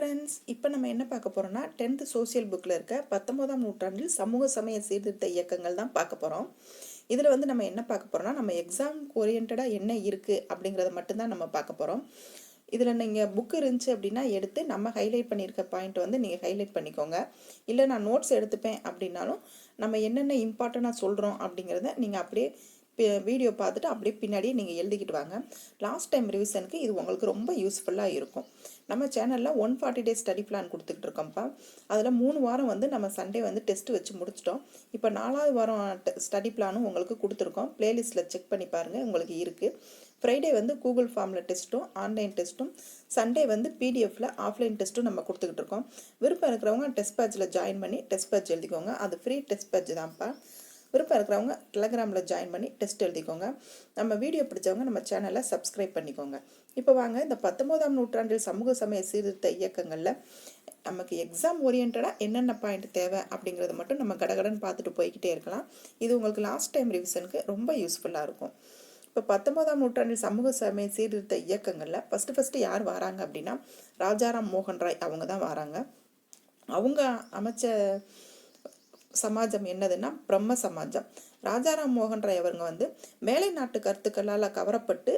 Friends, இப்போ நம்ம என்ன பார்க்க போகிறோம்னா 10th சோசியல் புக்கில் இருக்க 19ஆம் நூற்றாண்டில் சமூக சமய சீர்திருத்த இயக்கங்கள் தான் பார்க்க போகிறோம். இதில் வந்து நம்ம என்ன பார்க்க போகிறோம்னா, நம்ம எக்ஸாம் ஓரியன்டாக என்ன இருக்குது அப்படிங்கிறத மட்டும்தான் நம்ம பார்க்க போகிறோம். இதில் நீங்கள் புக்கு இருந்துச்சு அப்படின்னா எடுத்து நம்ம ஹைலைட் பண்ணியிருக்க பாயிண்ட் வந்து நீங்கள் ஹைலைட் பண்ணிக்கோங்க. இல்லை நான் நோட்ஸ் எடுத்துப்பேன் அப்படின்னாலும் நம்ம என்னென்ன இம்பார்ட்டண்ட்டாக சொல்கிறோம் அப்படிங்கிறத நீங்கள் அப்படியே வீடியோ பார்த்துட்டு அப்படியே பின்னாடியே நீங்கள் எழுதிக்கிட்டு வாங்க. லாஸ்ட் டைம் ரிவிஷனுக்கு இது உங்களுக்கு ரொம்ப யூஸ்ஃபுல்லாக இருக்கும். நம்ம சேனலில் 140 டேஸ் ஸ்டடி பிளான் கொடுத்துக்கிட்டு இருக்கோம்ப்பா. அதில் 3 வாரம் வந்து நம்ம சண்டே வந்து டெஸ்ட்டு வச்சு முடிச்சிட்டோம். இப்போ 4வது வாரம் ஸ்டடி பிளானும் உங்களுக்கு கொடுத்துருக்கோம். ப்ளேலிஸ்ட்டில் செக் பண்ணி பாருங்கள், உங்களுக்கு இருக்குது. ஃப்ரைடே வந்து கூகுள் ஃபார்மில் டெஸ்ட்டும் ஆன்லைன் டெஸ்ட்டும், சண்டே வந்து பிடிஎஃப்பில் ஆஃப்லைன் டெஸ்ட்டும் நம்ம கொடுத்துக்கிட்டு இருக்கோம். விருப்பம் இருக்கிறவங்க டெஸ்ட் பேட்சில் ஜாயின் பண்ணி டெஸ்ட் பேட்ச் எழுதிக்கோங்க. அது ஃப்ரீ டெஸ்ட் பேட்ச் தான்ப்பா. விருப்பம் இருக்கிறவங்க டெலகிராமில் ஜாயின் பண்ணி டெஸ்ட் எழுதிக்கோங்க. நம்ம வீடியோ பிடிச்சவங்க நம்ம சேனலை சப்ஸ்கிரைப் பண்ணிக்கோங்க. இப்போ வாங்க, இந்த 19ஆம் நூற்றாண்டில் சமூக சமய சீர்திருத்த இயக்கங்களில் நமக்கு எக்ஸாம் ஓரியன்டாக என்னென்ன பாயிண்ட் தேவை அப்படிங்கிறத மட்டும் நம்ம கடகடன்னு பார்த்துட்டு போய்கிட்டே இருக்கலாம். இது உங்களுக்கு லாஸ்ட் டைம் ரிவிஷனுக்கு ரொம்ப யூஸ்ஃபுல்லாக இருக்கும். இப்போ 19ஆம் நூற்றாண்டில் சமூக சமய சீர்திருத்த இயக்கங்களில் ஃபஸ்ட்டு யார் வராங்க அப்படின்னா, ராஜாராம் மோகன் ராய் அவங்க தான் வராங்க. அவங்க அமைச்ச சமாஜம் என்னதுன்னா பிரம்ம சமாஜம். ராஜாராம் மோகன் ராய் அவங்க வந்து மேலை நாட்டு கருத்துக்களால் கவரப்பட்டு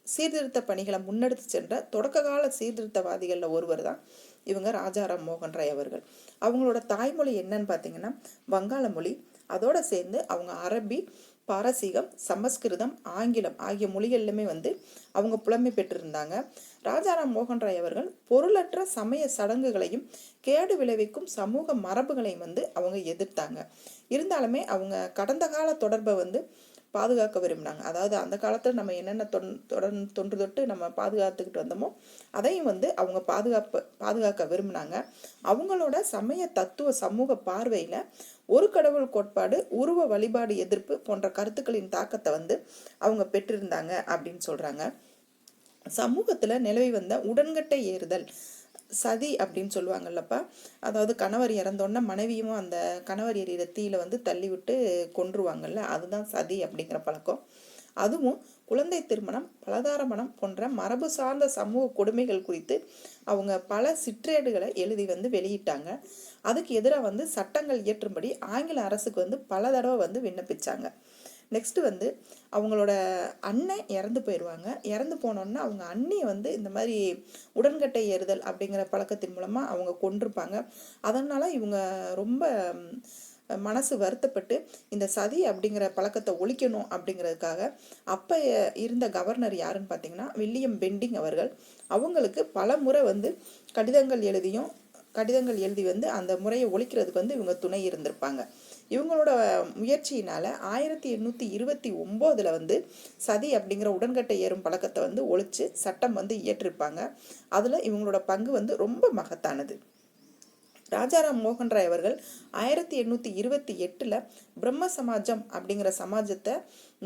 சீர்திருத்த பணிகளை முன்னெடுத்து சென்ற தொடக்க கால சீர்திருத்தவாதிகளில் ஒருவர் தான் இவங்க ராஜாராம் மோகன் ராய் அவர்கள். அவங்களோட தாய்மொழி என்னன்னு பார்த்தீங்கன்னா வங்காள மொழி. அதோடு சேர்ந்து அவங்க அரபி, பாரசீகம், சமஸ்கிருதம், ஆங்கிலம் ஆகிய மொழிகள்லையுமே வந்து அவங்க புலமை பெற்றிருந்தாங்க. ராஜாராம் மோகன் ராய் அவர்கள் பொருளற்ற சமய சடங்குகளையும் கேடு விளைவிக்கும் சமூக மரபுகளையும் வந்து அவங்க எதிர்த்தாங்க. இருந்தாலுமே அவங்க கடந்த கால தொடர்பை வந்து பாதுகாக்க விரும்பினாங்க. அதாவது அந்த காலத்தில் நம்ம என்னென்ன தொன்று தொட்டு நம்ம பாதுகாத்துக்கிட்டு வந்தோமோ அதையும் வந்து அவங்க பாதுகாக்க விரும்பினாங்க. அவங்களோட சமய தத்துவ சமூக பார்வையில் ஒரு கடவுள் கோட்பாடு, உருவ வழிபாடு எதிர்ப்பு போன்ற கருத்துக்களின் தாக்கத்தை வந்து அவங்க பெற்றிருந்தாங்க அப்படின்னு சொல்கிறாங்க. சமூகத்தில் நிலவி வந்த உடன்கட்டை ஏறுதல், சதி அப்படின்னு சொல்லுவாங்கல்லப்பா. அதாவது கணவர் இறந்தோன்னா மனைவியும் அந்த கணவர் எறிகிற தீயில வந்து தள்ளி விட்டு கொன்றுவாங்கல்ல, அதுதான் சதி அப்படிங்கிற பழக்கம். அதுவும் குழந்தை திருமணம், பலதார மனம் போன்ற மரபு சார்ந்த சமூக கொடுமைகள் குறித்து அவங்க பல சிற்றேடுகளை எழுதி வந்து வெளியிட்டாங்க. அதுக்கு எதிராக வந்து சட்டங்கள் இயற்றும்படி ஆங்கில அரசுக்கு வந்து பல தடவை வந்து விண்ணப்பிச்சாங்க. நெக்ஸ்ட் வந்து அவங்களோட அண்ணன் இறந்து போயிடுவாங்க. இறந்து போனோன்னா அவங்க அண்ணியை வந்து இந்த மாதிரி உடன்கட்டை ஏறுதல் அப்படிங்கிற பழக்கத்தின் மூலமாக அவங்க கொண்டிருப்பாங்க. அதனால் இவங்க ரொம்ப மனசு வருத்தப்பட்டு இந்த சதி அப்படிங்கிற பழக்கத்தை ஒழிக்கணும் அப்படிங்கிறதுக்காக அப்போ இருந்த கவர்னர் யாருன்னு பார்த்தீங்கன்னா வில்லியம் பெண்டிங் அவர்கள். அவங்களுக்கு பல முறை வந்து கடிதங்கள் எழுதி வந்து அந்த முறையை ஒழிக்கிறதுக்கு வந்து இவங்க துணை இருந்திருப்பாங்க. இவங்களோட முயற்சியினால 1829 வந்து சதி அப்படிங்கிற உடன்கட்டை ஏறும் பழக்கத்தை வந்து ஒழிச்சு சட்டம் வந்து இயற்றிருப்பாங்க. அதில் இவங்களோட பங்கு வந்து ரொம்ப மகத்தானது. ராஜாராம் மோகன் ராய் அவர்கள் 1828 பிரம்ம சமாஜம் அப்படிங்கிற சமாஜத்தை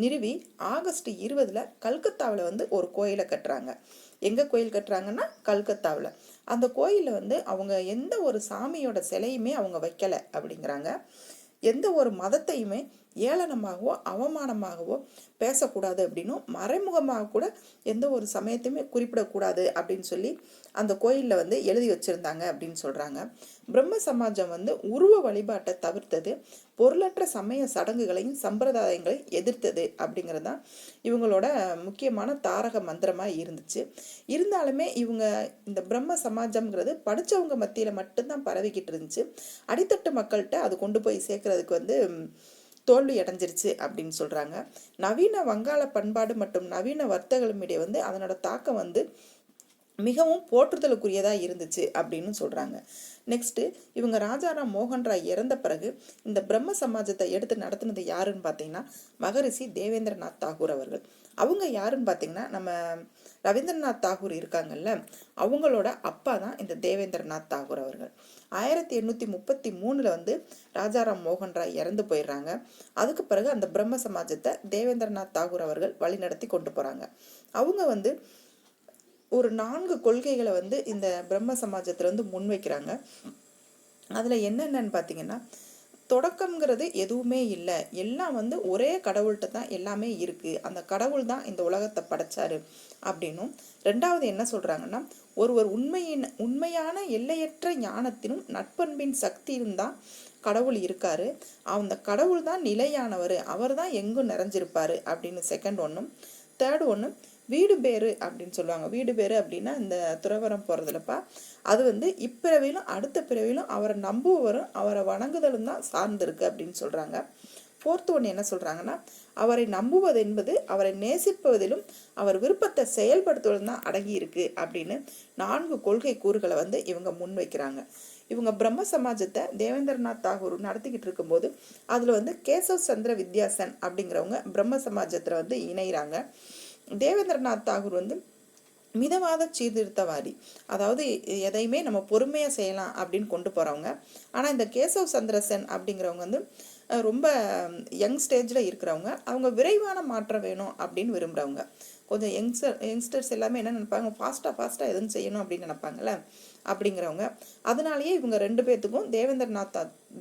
நிறுவி ஆகஸ்ட் 20 கல்கத்தாவில் வந்து ஒரு கோயிலை கட்டுறாங்க. எங்கே கோயில் கட்டுறாங்கன்னா கல்கத்தாவில். அந்த கோயிலில் வந்து அவங்க எந்த ஒரு சாமியோட சிலையுமே அவங்க வைக்கலை அப்படிங்கிறாங்க. எந்த ஒரு மதத்தையுமே ஏளனமாகவோ அவமானமாகவோ பேசக்கூடாது அப்படின்னும், மறைமுகமாக கூட எந்த ஒரு சமயத்தையுமே குறிப்பிடக்கூடாது அப்படின்னு சொல்லி அந்த கோயிலில் வந்து எழுதி வச்சுருந்தாங்க அப்படின்னு சொல்கிறாங்க. பிரம்ம சமாஜம் வந்து உருவ வழிபாட்டை தவிர்த்தது, பொருளற்ற சமய சடங்குகளையும் சம்பிரதாயங்களையும் எதிர்த்தது அப்படிங்கிறது தான் இவங்களோட முக்கியமான தாரக மந்திரமாக இருந்துச்சு. இருந்தாலுமே இவங்க இந்த பிரம்ம சமாஜம்ங்கிறது படித்தவங்க மத்தியில் மட்டும்தான் பரவிக்கிட்டு இருந்துச்சு. அடித்தட்டு மக்கள்கிட்ட அது கொண்டு போய் சேர்க்கறதுக்கு வந்து தோல்வி அடைஞ்சிருச்சு அப்படின்னு சொல்கிறாங்க. நவீன வங்காள பண்பாடு மற்றும் நவீன வர்த்தகமிடையே வந்து அதனோட தாக்கம் வந்து மிகவும் போற்றுதலுக்குரியதாக இருந்துச்சு அப்படின்னு சொல்கிறாங்க. நெக்ஸ்ட்டு இவங்க ராஜாராம் மோகன் ராய் இறந்த பிறகு இந்த பிரம்ம சமாஜத்தை எடுத்து நடத்துனது யாருன்னு பார்த்தீங்கன்னா மகரிஷி தேவேந்திரநாத் தாகூர் அவர்கள். அவங்க யாருன்னு பார்த்தீங்கன்னா நம்ம ரவீந்திரநாத் தாகூர் இருக்காங்கல்ல, அவங்களோட அப்பா தான் இந்த தேவேந்திரநாத் தாகூர் அவர்கள். 1833 வந்து ராஜாராம் மோகன் ராய் இறந்து போயிடுறாங்க. அதுக்கு பிறகு அந்த பிரம்ம சமாஜத்தை தேவேந்திரநாத் தாகூர் அவர்கள் வழிநடத்தி கொண்டு போகிறாங்க. அவங்க வந்து ஒரு 4 கொள்கைகளை வந்து இந்த பிரம்ம சமாஜத்தில் வந்து முன்வைக்கிறாங்க. அதில் என்னென்னு பார்த்தீங்கன்னா, தொடக்கம்ங்கிறது எதுவுமே இல்லை, எல்லாம் வந்து ஒரே கடவுள்கிட்ட தான் எல்லாமே இருக்குது, அந்த கடவுள் தான் இந்த உலகத்தை படைச்சாரு அப்படின்னும். ரெண்டாவது என்ன சொல்கிறாங்கன்னா, ஒருவர் உண்மையான எல்லையற்ற ஞானத்திலும் நட்பண்பின் சக்தியிலும் தான் கடவுள் இருக்காரு. அந்த கடவுள் தான் நிலையானவர், அவர் தான் எங்கும் நிறைஞ்சிருப்பாரு அப்படின்னு செகண்ட் ஒன்றும். தேர்ட் ஒன்று வீடு பேரு அப்படின்னு சொல்லுவாங்க. வீடு பேரு அப்படின்னா இந்த துறவரம் போகிறதுலப்பா, அது வந்து இப்பிறவிலும் அடுத்த பிறவிலும் அவரை நம்புவரும் அவரை வணங்குதலும் தான் சார்ந்திருக்கு அப்படின்னு சொல்கிறாங்க. ஃபோர்த் ஒன்று என்ன சொல்கிறாங்கன்னா, அவரை நம்புவது என்பது அவரை நேசிப்பதிலும் அவர் விருப்பத்தை செயல்படுத்துவதும் தான் அடங்கி இருக்கு அப்படின்னு 4 கொள்கை கூறுகளை வந்து இவங்க முன்வைக்கிறாங்க. இவங்க பிரம்ம சமாஜத்தை தேவேந்திரநாத் தாகூர் நடத்திக்கிட்டு இருக்கும்போது அதில் வந்து கேசவ் சந்திர வித்யாசன் அப்படிங்கிறவங்க பிரம்ம சமாஜத்தில் வந்து இணைகிறாங்க. தேவேந்திரநாத் தாகூர் வந்து மிதவாத சீர்திருத்தவாதி, அதாவது எதையுமே நம்ம பொறுமையாக செய்யலாம் அப்படின்னு கொண்டு போகிறவங்க. ஆனால் இந்த கேசவ் சந்திரசன் அப்படிங்கிறவங்க வந்து ரொம்ப யங் ஸ்டேஜில் இருக்கிறவங்க, அவங்க விரைவான மாற்றம் வேணும் அப்படின்னு விரும்புகிறவங்க. கொஞ்சம் யங்ஸ்டர்ஸ் எல்லாமே என்ன நினைப்பாங்க, ஃபாஸ்ட்டாக எதுவும் செய்யணும் அப்படின்னு நினைப்பாங்கல்ல, அப்படிங்கிறவங்க. அதனாலேயே இவங்க 2 பேர்த்துக்கும்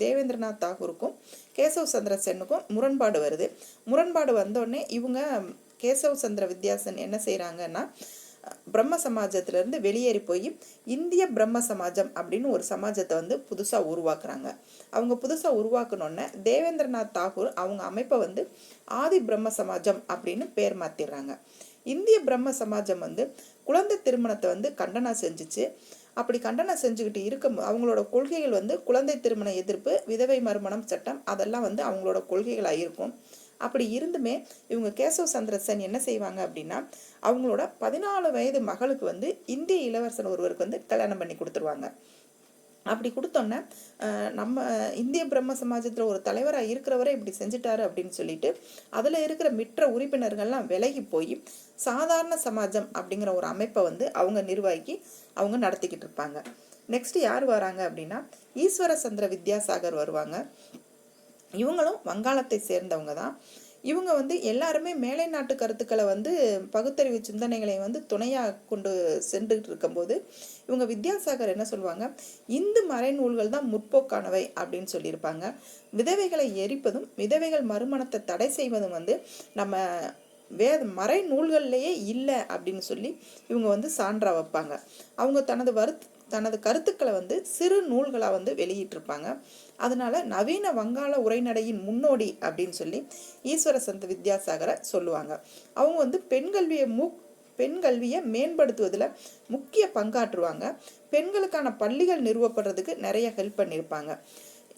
தேவேந்திரநாத் தாகூருக்கும் கேசவ் சந்திர சென்னுக்கும் முரண்பாடு வருது. முரண்பாடு வந்தோடனே இவங்க கேசவ் சந்திர வித்யாசன் என்ன செய்கிறாங்கன்னா, பிரம்ம சமாஜத்திலேருந்து வெளியேறி போய் இந்திய பிரம்ம சமாஜம் அப்படின்னு ஒரு சமாஜத்தை வந்து புதுசாக உருவாக்குறாங்க. அவங்க புதுசாக உருவாக்கணுன்னே தேவேந்திரநாத் தாகூர் அவங்க அமைப்பை வந்து ஆதி பிரம்ம சமாஜம் அப்படின்னு பேர் மாற்றிடுறாங்க. இந்திய பிரம்ம சமாஜம் வந்து குழந்தை திருமணத்தை வந்து கண்டனம் செஞ்சிச்சு. அப்படி கண்டனம் செஞ்சுக்கிட்டு இருக்கும் அவங்களோட கொள்கைகள் வந்து குழந்தை திருமண எதிர்ப்பு, விதவை மறுமணம் சட்டம், அதெல்லாம் வந்து அவங்களோட கொள்கைகளாக இருக்கும். அப்படி இருந்துமே இவங்க கேசவ் சந்திர சென் என்ன செய்வாங்க அப்படின்னா, அவங்களோட 14 வயது மகளுக்கு வந்து இந்திய இளவரசன் ஒருவருக்கு வந்து கல்யாணம் பண்ணி கொடுத்துருவாங்க. அப்படி கொடுத்தோன்னே நம்ம இந்திய பிரம்ம சமாஜத்தில் ஒரு தலைவராக இருக்கிறவரே இப்படி செஞ்சுட்டாரு அப்படின்னு சொல்லிட்டு அதில் இருக்கிற மிற்ற உறுப்பினர்கள்லாம் விலகி போய் சாதாரண சமாஜம் அப்படிங்கிற ஒரு அமைப்பை வந்து அவங்க நிர்வாகி அவங்க நடத்திக்கிட்டு இருப்பாங்க. நெக்ஸ்ட் யார் வராங்க அப்படின்னா, ஈஸ்வர சந்திர வித்யாசாகர் வருவாங்க. இவங்களும் வங்காளத்தை சேர்ந்தவங்க தான். இவங்க வந்து எல்லாருமே மேலை நாட்டு கருத்துக்களை வந்து பகுத்தறிவு சிந்தனைகளை வந்து துணையாக கொண்டு சென்றுட்டு இருக்கும்போது இவங்க வித்யாசாகர் என்ன சொல்லுவாங்க, இந்து மறைநூல்கள் தான் முற்போக்கானவை அப்படின்னு சொல்லியிருப்பாங்க. விதவைகளை எரிப்பதும் விதவைகள் மறுமணத்தை தடை செய்வதும் வந்து நம்ம மறை நூல்கள்லேயே இல்லை அப்படின்னு சொல்லி இவங்க வந்து சான்றா வைப்பாங்க. அவங்க தனது கருத்துக்களை வந்து சிறு நூல்களாக வந்து வெளியிட்டிருப்பாங்க. அதனால நவீன வங்காள உரைநடையின் முன்னோடி அப்படின்னு சொல்லி ஈஸ்வர சந்த வித்யாசாகரை சொல்லுவாங்க. அவங்க வந்து பெண் கல்வியை மேம்படுத்துவதில் முக்கிய பங்காற்றுவாங்க. பெண்களுக்கான பள்ளிகள் நிறுவப்படுறதுக்கு நிறைய ஹெல்ப் பண்ணியிருப்பாங்க.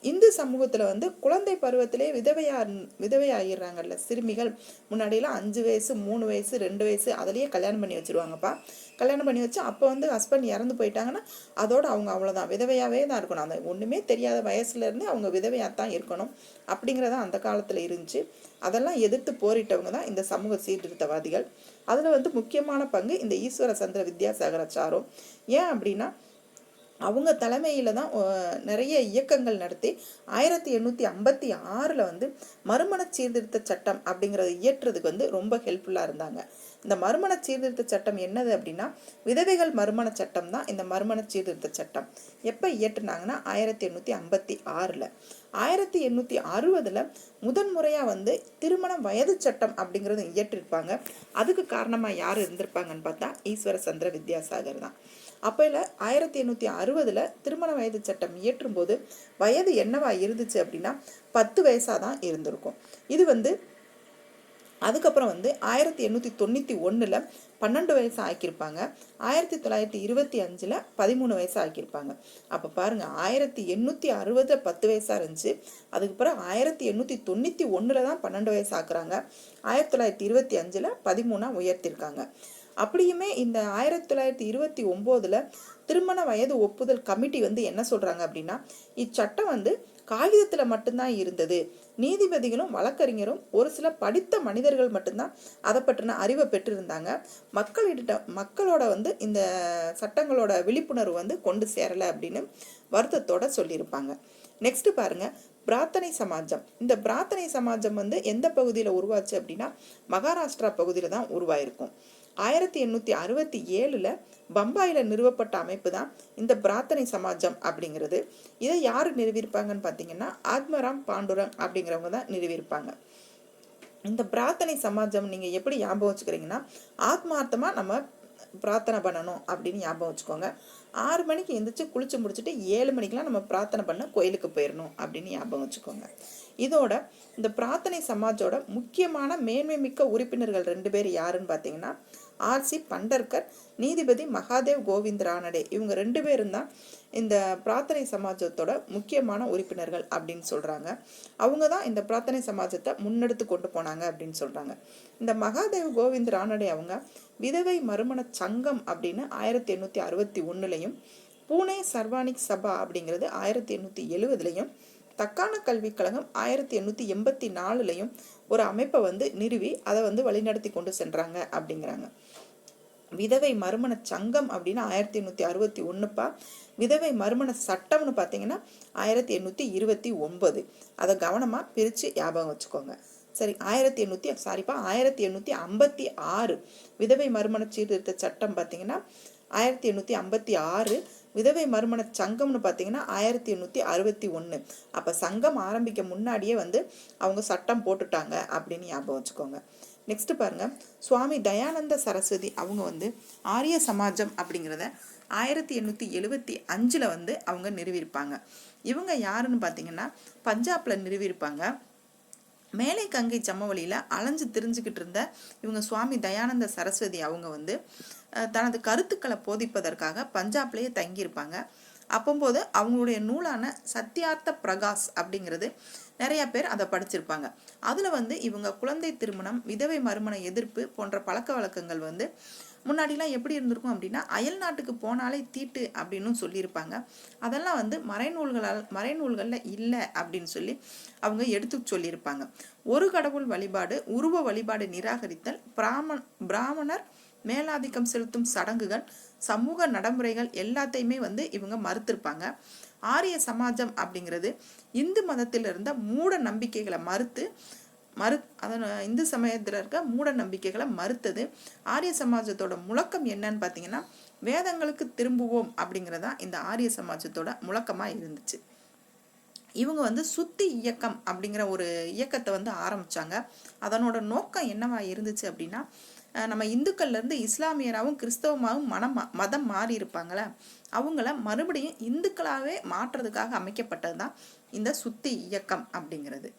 இந்து சமூகத்தில் வந்து குழந்தை பருவத்திலே விதவையாகிடுறாங்கல்ல சிறுமிகள். முன்னாடியெல்லாம் 5 வயசு 3 வயசு 2 வயசு அதிலேயே கல்யாணம் பண்ணி வச்சுருவாங்கப்பா. கல்யாணம் பண்ணி வச்சு அப்போ வந்து ஹஸ்பண்ட் இறந்து போயிட்டாங்கன்னா அதோடு அவங்க அவ்வளோதான், விதவையாகவே தான் இருக்கணும். அந்த ஒன்றுமே தெரியாத வயசுலேருந்து அவங்க விதவையாக தான் இருக்கணும் அப்படிங்கிறதான் அந்த காலத்தில் இருந்துச்சு. அதெல்லாம் எதிர்த்து போரிட்டவங்க தான் இந்த சமூக சீர்திருத்தவாதிகள். அதில் வந்து முக்கியமான பங்கு இந்த ஈஸ்வர சந்திர வித்யாசாகரை சாரும். ஏன் அப்படின்னா, அவங்க தலைமையில் தான் நிறைய இயக்கங்கள் நடத்தி 1856 வந்து மறுமண சீர்திருத்த சட்டம் அப்படிங்கிறத இயற்றுறதுக்கு வந்து ரொம்ப ஹெல்ப்ஃபுல்லாக இருந்தாங்க. இந்த மறுமண சீர்திருத்த சட்டம் என்னது அப்படின்னா, விதவைகள் மறுமண சட்டம் தான் இந்த மறுமண சீர்திருத்த சட்டம். எப்போ இயற்றுனாங்கன்னா 1856. 1860 முதன்முறையாக வந்து திருமண வயது சட்டம் அப்படிங்கிறது இயற்றிருப்பாங்க. அதுக்கு காரணமாக யார் இருந்திருப்பாங்கன்னு பார்த்தா ஈஸ்வர சந்திர வித்யாசாகர் தான். அப்போ 1860 திருமண வயது சட்டம் இயற்றும் போது வயது என்னவா இருந்துச்சு அப்படின்னா 10 வயசாக தான் இருந்திருக்கும். இது வந்து அதுக்கப்புறம் வந்து 1891 12 வயசு ஆக்கியிருப்பாங்க. 1925 13 வயசு ஆக்கியிருப்பாங்க. அப்போ பாருங்க, 1860 10 வயசாக இருந்துச்சு. அதுக்கப்புறம் 1891 தான் 12 வயசு ஆக்குறாங்க. 1925 13 உயர்த்திருக்காங்க. அப்படியுமே இந்த 1929 திருமண வயது ஒப்புதல் கமிட்டி வந்து என்ன சொல்றாங்க அப்படின்னா, இச்சட்டம் வந்து காகிதத்தில் மட்டும்தான் இருந்தது. நீதிபதிகளும் வழக்கறிஞரும் ஒரு சில படித்த மனிதர்கள் மட்டும்தான் அதை பற்றின அறிவை பெற்றிருந்தாங்க. மக்களோட வந்து இந்த சட்டங்களோட விழிப்புணர்வு வந்து கொண்டு சேரலை அப்படின்னு வருத்தத்தோட சொல்லியிருப்பாங்க. நெக்ஸ்ட் பாருங்க, பிரார்த்தனை சமாஜம். இந்த பிரார்த்தனை சமாஜம் வந்து எந்த பகுதியில் உருவாச்சு அப்படின்னா, மகாராஷ்டிரா பகுதியில் தான் உருவாயிருக்கும். 1867 பம்பாயில் நிறுவப்பட்ட அமைப்பு தான் இந்த பிரார்த்தனை சமாஜம் அப்படிங்கிறது. இதை யார் நிறுவியிருப்பாங்கன்னு பார்த்தீங்கன்னா, ஆத்மராம் பாண்டுரங் அப்படிங்கிறவங்க தான் நிறுவியிருப்பாங்க. இந்த பிரார்த்தனை சமாஜம் நீங்கள் எப்படி ஞாபகம் வச்சுக்கிறீங்கன்னா, ஆத்மார்த்தமாக நம்ம பிரார்த்தனை பண்ணணும் அப்படின்னு ஞாபகம் வச்சுக்கோங்க. 6 மணிக்கு எந்திரிச்சு குளிச்சு முடிச்சுட்டு 7 மணிக்கெலாம் நம்ம பிரார்த்தனை பண்ண கோயிலுக்கு போயிடணும் அப்படின்னு ஞாபகம் வச்சுக்கோங்க. இதோட இந்த பிரார்த்தனை சமாஜோட முக்கியமான மேன்மை மிக்க உறுப்பினர்கள் 2 பேர் யாருன்னு பார்த்தீங்கன்னா ஆர்சி பண்டர்கர், நீதிபதி மகாதேவ் கோவிந்த் ரானடே. இவங்க 2 பேரும் தான் இந்த பிரார்த்தனை சமாஜத்தோட முக்கியமான உறுப்பினர்கள் அப்படின்னு சொல்கிறாங்க. அவங்க தான் இந்த பிரார்த்தனை சமாஜத்தை முன்னெடுத்து கொண்டு போனாங்க அப்படின்னு சொல்கிறாங்க. இந்த மகாதேவ் கோவிந்த் ரானடே அவங்க விதவை மறுமண சங்கம் அப்படின்னு 1861லையும், பூனே சர்வானிக் சபா அப்படிங்கிறது 1870லையும், தக்கான கல்விக் கழகம் 1884லையும் ஒரு அமைப்பை வந்து நிறுவி அதை வந்து வழிநடத்தி கொண்டு சென்றாங்க அப்படிங்கிறாங்க. விதவை மறுமண சங்கம் அப்படின்னு 1861பா. விதவை மறுமண சட்டம்னு பார்த்தீங்கன்னா 1829. அதை கவனமாக பிரித்து ஞாபகம் வச்சுக்கோங்க. சரி, 1856 விதவை மறுமண சீர்திருத்த சட்டம் பார்த்தீங்கன்னா 1856. விதவை மறுமண சங்கம்னு பார்த்தீங்கன்னா 1861. அப்போ சங்கம் ஆரம்பிக்க முன்னாடியே வந்து அவங்க சட்டம் போட்டுட்டாங்க அப்படின்னு ஞாபகம் வச்சுக்கோங்க. நெக்ஸ்ட் பாருங்க, சுவாமி தயானந்த சரஸ்வதி அவங்க வந்து ஆரிய சமாஜம் அப்படிங்கிறத 1875 வந்து அவங்க நிறுவியிருப்பாங்க. இவங்க யாருன்னு பார்த்தீங்கன்னா பஞ்சாப்ல நிறுவியிருப்பாங்க. மேலை கங்கை சமவெளியில் அலைஞ்சு திரிஞ்சுக்கிட்டு இருந்த இவங்க சுவாமி தயானந்த சரஸ்வதி அவங்க வந்து தனது கருத்துக்களை போதிப்பதற்காக பஞ்சாப்லேயே தங்கியிருப்பாங்க. அப்போது அவங்களுடைய நூலான சத்யார்த்த பிரகாஷ் அப்படிங்கிறது நிறைய பேர் அதை படிச்சிருப்பாங்க. அதில் வந்து இவங்க குழந்தை திருமணம், விதவை மறுமண எதிர்ப்பு போன்ற பழக்க வழக்கங்கள் வந்து முன்னாடிலாம் எப்படி இருந்திருக்கும் அப்படின்னா அயல் நாட்டுக்கு போனாலே தீட்டு அப்படின்னு சொல்லியிருப்பாங்க. அதெல்லாம் வந்து மறைநூல்களில் இல்லை அப்படின்னு சொல்லி அவங்க எடுத்து சொல்லியிருப்பாங்க. ஒரு கடவுள் வழிபாடு, உருவ வழிபாடு நிராகரித்தல், பிராமணர் மேலாதிக்கம் செலுத்தும் சடங்குகள், சமூக நடைமுறைகள் எல்லாத்தையுமே வந்து இவங்க மறுத்திருப்பாங்க. ஆரிய சமாஜம் அப்படிங்கிறது இந்து மதத்தில் இருந்த மூட நம்பிக்கைகளை இந்து சமயத்தில் இருக்க மூட நம்பிக்கைகளை மறுத்தது. ஆரிய சமாஜத்தோட முழக்கம் என்னன்னு பார்த்தீங்கன்னா வேதங்களுக்கு திரும்புவோம் அப்படிங்கிறதா இந்த ஆரிய சமாஜத்தோட முழக்கமாக இருந்துச்சு. இவங்க வந்து சுத்தி இயக்கம் அப்படிங்கிற ஒரு இயக்கத்தை வந்து ஆரம்பிச்சாங்க. அதனோட நோக்கம் என்னவா இருந்துச்சு அப்படின்னா, நம்ம இந்துக்கள்லேருந்து இஸ்லாமியராகவும் கிறிஸ்தவமாகவும் மதம் மாறி இருப்பாங்களே அவங்கள மறுபடியும் இந்துக்களாகவே மாற்றுறதுக்காக அமைக்கப்பட்டது தான் இந்த சுத்தி இயக்கம் அப்படிங்கிறது.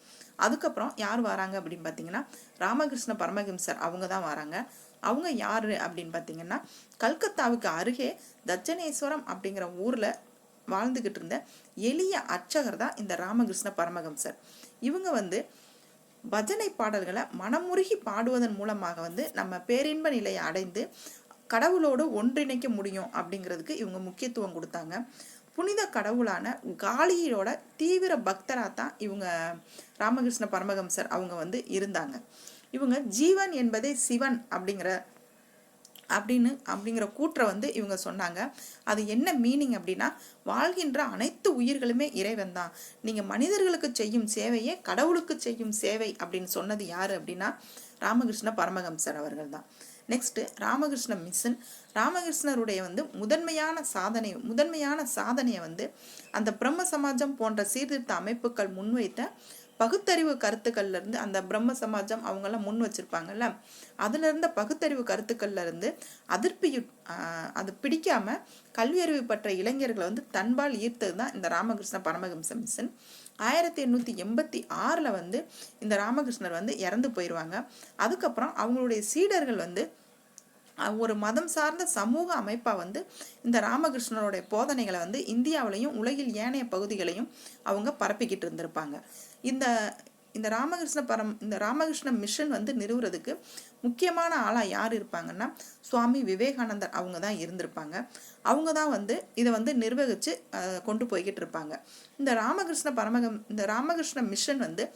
அதுக்கப்புறம் யார் வராங்க அப்படின்னு பார்த்தீங்கன்னா ராமகிருஷ்ண பரமஹம்சர் அவங்க தான் வராங்க. அவங்க யார் அப்படின்னு பார்த்தீங்கன்னா கல்கத்தாவுக்கு அருகே தட்சணேஸ்வரம் அப்படிங்கிற ஊரில் வாழ்ந்துக்கிட்டு இருந்த எளிய அர்ச்சகர் தான் இந்த ராமகிருஷ்ண பரமஹம்சர். இவங்க வந்து பஜனை பாடல்களை மனமுருகி பாடுவதன் மூலமாக வந்து நம்ம பேரின்ப நிலையை அடைந்து கடவுளோடு ஒன்றிணைக்க முடியும் அப்படிங்கிறதுக்கு இவங்க முக்கியத்துவம் கொடுத்தாங்க. புனித கடவுளான காளியோட தீவிர பக்தராக தான் இவங்க ராமகிருஷ்ண பரமஹம்சர் அவங்க வந்து இருந்தாங்க. இவங்க ஜீவன் என்பதே சிவன் அப்படிங்கிற கூற்றை வந்து இவங்க சொன்னாங்க. அது என்ன மீனிங் அப்படின்னா, வாழ்கின்ற அனைத்து உயிர்களுமே இறைவன் தான், நீங்கள் மனிதர்களுக்கு செய்யும் சேவையே கடவுளுக்கு செய்யும் சேவை அப்படின்னு சொன்னது யார் அப்படின்னா ராமகிருஷ்ண பரமஹம்சர் அவர்கள் தான். Next Ramakrishna mission. ராமகிருஷ்ணருடைய வந்து முதன்மையான சாதனையை வந்து அந்த பிரம்ம சமாஜம் போன்ற சீர்திருத்த அமைப்புகள் முன்வைத்த பகுத்தறிவு கருத்துக்கள்ல இருந்து, அந்த பிரம்ம சமாஜம் அவங்கெல்லாம் முன் வச்சிருப்பாங்கல்ல, அதுல இருந்த பகுத்தறிவு கருத்துக்கள்ல இருந்து அது பிடிக்காம கல்வியறிவு பெற்ற இளைஞர்களை வந்து தன்பால் ஈர்த்தது தான் இந்த ராமகிருஷ்ண பரமஹம்ச மிஷன். 1886 வந்து இந்த ராமகிருஷ்ணர் வந்து இறந்து போயிடுவாங்க. அதுக்கப்புறம் அவங்களுடைய சீடர்கள் வந்து ஒரு மதம் சார்ந்த சமூக அமைப்பாக வந்து இந்த ராமகிருஷ்ணருடைய போதனைகளை வந்து இந்தியாவிலையும் உலகில் ஏனைய பகுதிகளையும் அவங்க பரப்பிக்கிட்டு இருந்திருப்பாங்க. இந்த ராமகிருஷ்ண மிஷன் வந்து நிறுவுறதுக்கு முக்கியமான ஆளாக யார் இருப்பாங்கன்னா சுவாமி விவேகானந்தர் அவங்க தான் இருந்திருப்பாங்க. அவங்க தான் வந்து இதை வந்து நிர்வகித்து கொண்டு போய்கிட்டு இருப்பாங்க. இந்த ராமகிருஷ்ண மிஷன் வந்து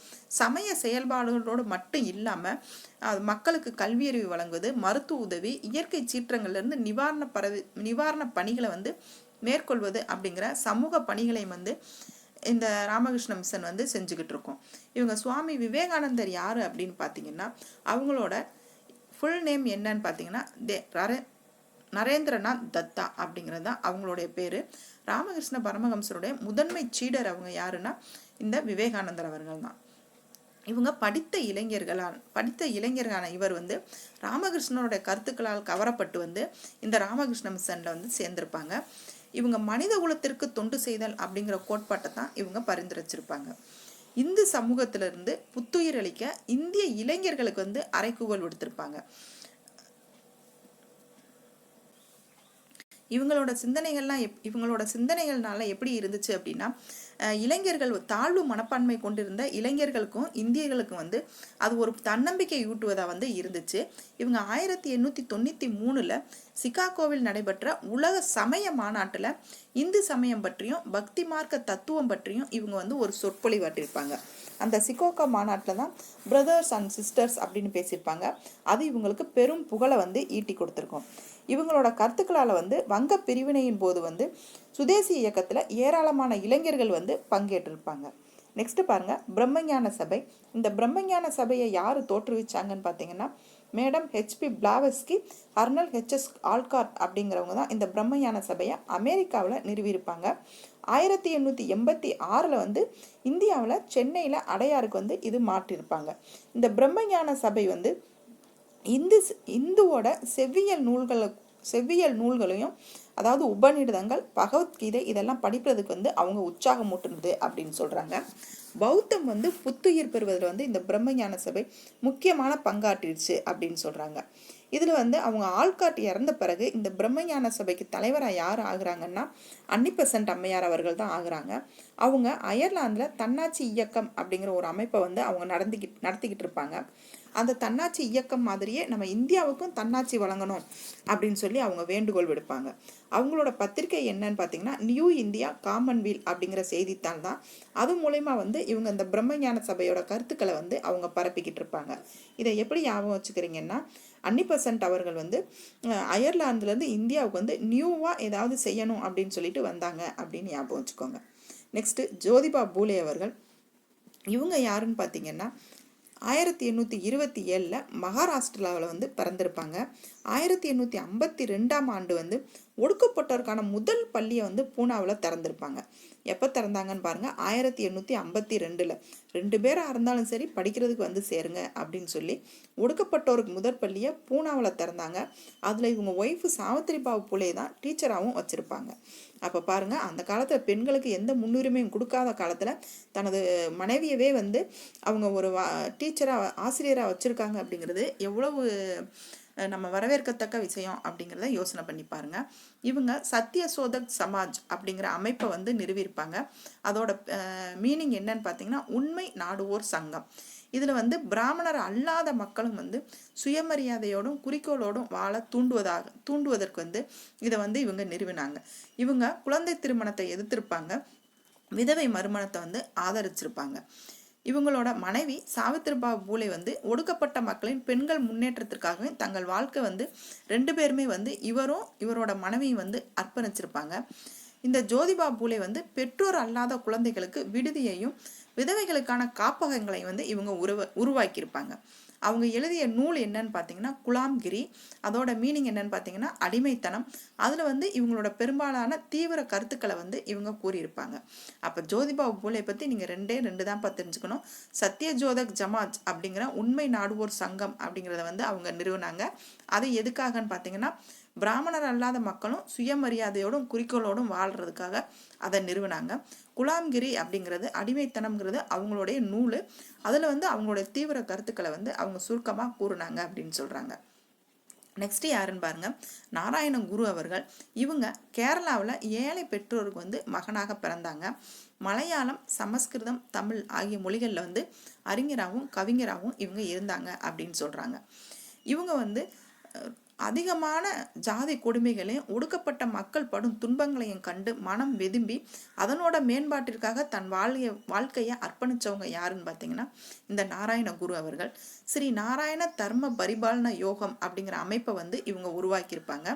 சமய செயல்பாடுகளோடு மட்டும் இல்லாமல் மக்களுக்கு கல்வியறிவு வழங்குவது, மருத்துவ உதவி, இயற்கை சீற்றங்கள்லேருந்து நிவாரண பணிகளை வந்து மேற்கொள்வது அப்படிங்கிற சமூக பணிகளையும் வந்து இந்த ராமகிருஷ்ண மிஷன் வந்து செஞ்சுக்கிட்டு இருக்கோம். இவங்க சுவாமி விவேகானந்தர் யார் அப்படின்னு பார்த்தீங்கன்னா அவங்களோட ஃபுல் நேம் என்னன்னு பார்த்தீங்கன்னா நரேந்திரநாத் தத்தா அப்படிங்கிறது தான் அவங்களுடைய பேர். ராமகிருஷ்ண பரமஹம்சருடைய முதன்மை சீடர் அவங்க யாருன்னா இந்த விவேகானந்தர் அவர்கள் தான். இவங்க படித்த இளைஞர்களான இவர் வந்து ராமகிருஷ்ணனுடைய கருத்துக்களால் கவரப்பட்டு வந்து இந்த ராமகிருஷ்ண மிஷனில் வந்து சேர்ந்திருப்பாங்க. இவங்க மனித குலத்திற்கு தொண்டு செய்தல் அப்படிங்கிற கோட்பாட்டை தான் இவங்க பரிந்துரைச்சிருப்பாங்க. இந்து சமூகத்திலிருந்து புத்துயிர் அளிக்க இந்திய இளைஞர்களுக்கு வந்து அறைகூவல் விடுத்திருப்பாங்க. இவங்களோட சிந்தனைகள்னால எப்படி இருந்துச்சு அப்படின்னா, இளைஞர்கள் தாழ்வு மனப்பான்மை கொண்டிருந்த இளைஞர்களுக்கும் இந்தியர்களுக்கும் வந்து அது ஒரு தன்னம்பிக்கை ஊட்டுவதாக வந்து இருந்துச்சு. இவங்க 1893 சிகாகோவில் நடைபெற்ற உலக சமய மாநாட்டில் இந்து சமயம் பற்றியும் பக்தி மார்க்க தத்துவம் பற்றியும் இவங்க வந்து ஒரு சொற்பொழிவாற்றிருப்பாங்க. அந்த சிகாகோ மாநாட்டில் தான் பிரதர்ஸ் அண்ட் சிஸ்டர்ஸ் அப்படின்னு பேசியிருப்பாங்க. அது இவங்களுக்கு பெரும் புகழை வந்து ஈட்டி கொடுத்துருக்கோம். இவங்களோட கருத்துக்களால் வந்து வங்க பிரிவினையின் போது வந்து சுதேசி இயக்கத்தில் ஏராளமான இளைஞர்கள் வந்து பங்கேற்றிருப்பாங்க. நெக்ஸ்ட் பாருங்க, பிரம்மஞான சபை. இந்த பிரம்மஞான சபையை யார் தோற்றுவிச்சாங்கன்னு பார்த்தீங்கன்னா, மேடம் ஹெச்பி பிளாவஸ்கி, கர்னல் ஹெச்எஸ் ஆல்கார்ட் அப்படிங்கிறவங்க தான் இந்த பிரம்மஞான சபையை அமெரிக்காவில் நிறுவியிருப்பாங்க. 1886 வந்து இந்தியாவில் சென்னையில் அடையாருக்கு வந்து இது மாற்றிருப்பாங்க. இந்த பிரம்மஞான சபை வந்து இந்துவோட செவ்வியல் நூல்களையும் அதாவது உபநிடதங்கள், பகவத்கீதை இதெல்லாம் படிப்பதுக்கு வந்து அவங்க உற்சாகம் ஊட்டுனது அப்படின்னு சொல்றாங்க. பௌத்தம் வந்து புத்துயிர் பெறுவதில் வந்து இந்த பிரம்மஞான சபை முக்கியமான பங்காற்றிடுச்சு அப்படின்னு சொல்றாங்க. இதுல வந்து அவங்க ஆள்காட்டு இறந்த பிறகு இந்த பிரம்மஞான சபைக்கு தலைவராக யார் ஆகுறாங்கன்னா, அன்னிபெசன்ட் அம்மையார் அவர்கள் தான் ஆகுறாங்க. அவங்க அயர்லாந்துல தன்னாட்சி இயக்கம் அப்படிங்கிற ஒரு அமைப்பை வந்து அவங்க நடத்திக்கிட்டு இருப்பாங்க. அந்த தன்னாட்சி இயக்கம் மாதிரியே நம்ம இந்தியாவுக்கும் தன்னாட்சி வழங்கணும் அப்படின்னு சொல்லி அவங்க வேண்டுகோள் விடுப்பாங்க. அவங்களோட பத்திரிகை என்னன்னு பார்த்தீங்கன்னா, நியூ இந்தியா காமன்வெல்த் அப்படிங்கிற செய்தித்தாள் தான். அது மூலயமா வந்து இவங்க இந்த பிரம்மஞான சபையோட கருத்துக்களை வந்து அவங்க பரப்பிக்கிட்டு இருப்பாங்க. இதை எப்படி ஞாபகம் வச்சுக்கிறீங்கன்னா, அன்னிபெசன்ட் அவர்கள் வந்து அயர்லாந்துலேருந்து இந்தியாவுக்கு வந்து நியூவாக ஏதாவது செய்யணும் அப்படின்னு சொல்லிட்டு வந்தாங்க அப்படின்னு ஞாபகம் வச்சுக்கோங்க. நெக்ஸ்ட் ஜோதிபா பூலே அவர்கள். இவங்க யாருன்னு பார்த்தீங்கன்னா, 1827 மகாராஷ்டிராவில் வந்து பிறந்திருப்பாங்க. 1852 ஆண்டு வந்து ஒடுக்கப்பட்டோருக்கான முதல் பள்ளியை வந்து பூனாவில் திறந்திருப்பாங்க. எப்போ திறந்தாங்கன்னு பாருங்க, 1852. 2 பேராக இருந்தாலும் சரி படிக்கிறதுக்கு வந்து சேருங்க அப்படின்னு சொல்லி ஒடுக்கப்பட்டோருக்கு முதல் பள்ளியை பூனாவில் திறந்தாங்க. அதில் இவங்க ஒய்ஃபு சாவித்திரிபாய் பூலே தான் டீச்சராகவும் வச்சுருப்பாங்க. அப்போ பாருங்க, அந்த காலத்தில் பெண்களுக்கு எந்த முன்னுரிமையும் கொடுக்காத காலத்தில் தனது மனைவியவே வந்து அவங்க ஒரு டீச்சராக ஆசிரியராக வச்சுருக்காங்க அப்படிங்கிறது எவ்வளவு நம்ம வரவேற்கத்தக்க விஷயம் அப்படிங்கிறத யோசனை பண்ணி பாருங்க. இவங்க சத்திய சோதக் சமாஜ் அப்படிங்கிற அமைப்பை வந்து நிறுவியிருப்பாங்க. அதோட மீனிங் என்னன்னு பார்த்தீங்கன்னா, உண்மை நாடுவோர் சங்கம். இதில் வந்து பிராமணர் அல்லாத மக்களும் வந்து சுயமரியாதையோடும் குறிக்கோளோடும் வாழ தூண்டுவதற்கு வந்து இதை வந்து இவங்க நிறுவினாங்க. இவங்க குழந்தை திருமணத்தை எதிர்த்திருப்பாங்க, விதவை மறுமணத்தை வந்து ஆதரிச்சிருப்பாங்க. இவங்களோட மனைவி சாவித்திரிபாய் பூலே வந்து ஒடுக்கப்பட்ட மக்களின் பெண்கள் முன்னேற்றத்திற்காகவே தங்கள் வாழ்க்கை வந்து 2 பேருமே வந்து இவரும் இவரோட மனைவியும் வந்து அர்ப்பணிச்சிருப்பாங்க. இந்த ஜோதிபா பூலே வந்து பெற்றோர் அல்லாத குழந்தைகளுக்கு விடுதியையும் விதவைகளுக்கான காப்பகங்களை வந்து இவங்க உருவாக்கியிருப்பாங்க. அவங்க எழுதிய நூல் என்னன்னு பார்த்தீங்கன்னா குலாம்கிரி. அதோட மீனிங் என்னன்னு பார்த்தீங்கன்னா அடிமைத்தனம். அதில் வந்து இவங்களோட பெரும்பாலான தீவிர கருத்துக்களை வந்து இவங்க கூறியிருப்பாங்க. அப்போ ஜோதிபா பூலே பற்றி நீங்கள் 2 தான் தெரிஞ்சுக்கணும். சத்திய ஜோதக் ஜமாஜ் அப்படிங்கிற உண்மை நாடுவோர் சங்கம் அப்படிங்கிறத வந்து அவங்க நிறுவனாங்க. அது எதுக்காகன்னு பார்த்தீங்கன்னா, பிராமணர் அல்லாத மக்களும் சுயமரியாதையோடும் குறிக்கோளோடும் வாழ்றதுக்காக அதை நிறுவனாங்க. குலாம்கிரி அப்படிங்கிறது அடிமைத்தனம்ங்கிறது அவங்களுடைய நூல். அதில் வந்து அவங்களுடைய தீவிர கருத்துக்களை வந்து அவங்க சுருக்கமாக கூறுனாங்க அப்படின்னு சொல்கிறாங்க. நெக்ஸ்ட் யாருன்னு பாருங்க, நாராயண குரு அவர்கள். இவங்க கேரளாவில் ஏழை பெற்றோருக்கு வந்து மகனாக பிறந்தாங்க. மலையாளம், சமஸ்கிருதம், தமிழ் ஆகிய மொழிகளில் வந்து அறிஞராகவும் கவிஞராகவும் இவங்க இருந்தாங்க அப்படின்னு சொல்கிறாங்க. இவங்க வந்து அதிகமான ஜாதி கொடுமைகளையும் ஒடுக்கப்பட்ட மக்கள் படும் துன்பங்களையும் கண்டு மனம் வெதும்பி அதனோட மேம்பாட்டிற்காக தன் வாழ்க்கையை அர்ப்பணிச்சவங்க யாருன்னு பார்த்தீங்கன்னா, இந்த நாராயண குரு அவர்கள். ஸ்ரீ நாராயண தர்ம பரிபாலன யோகம் அப்படிங்கிற அமைப்பை வந்து இவங்க உருவாக்கியிருப்பாங்க.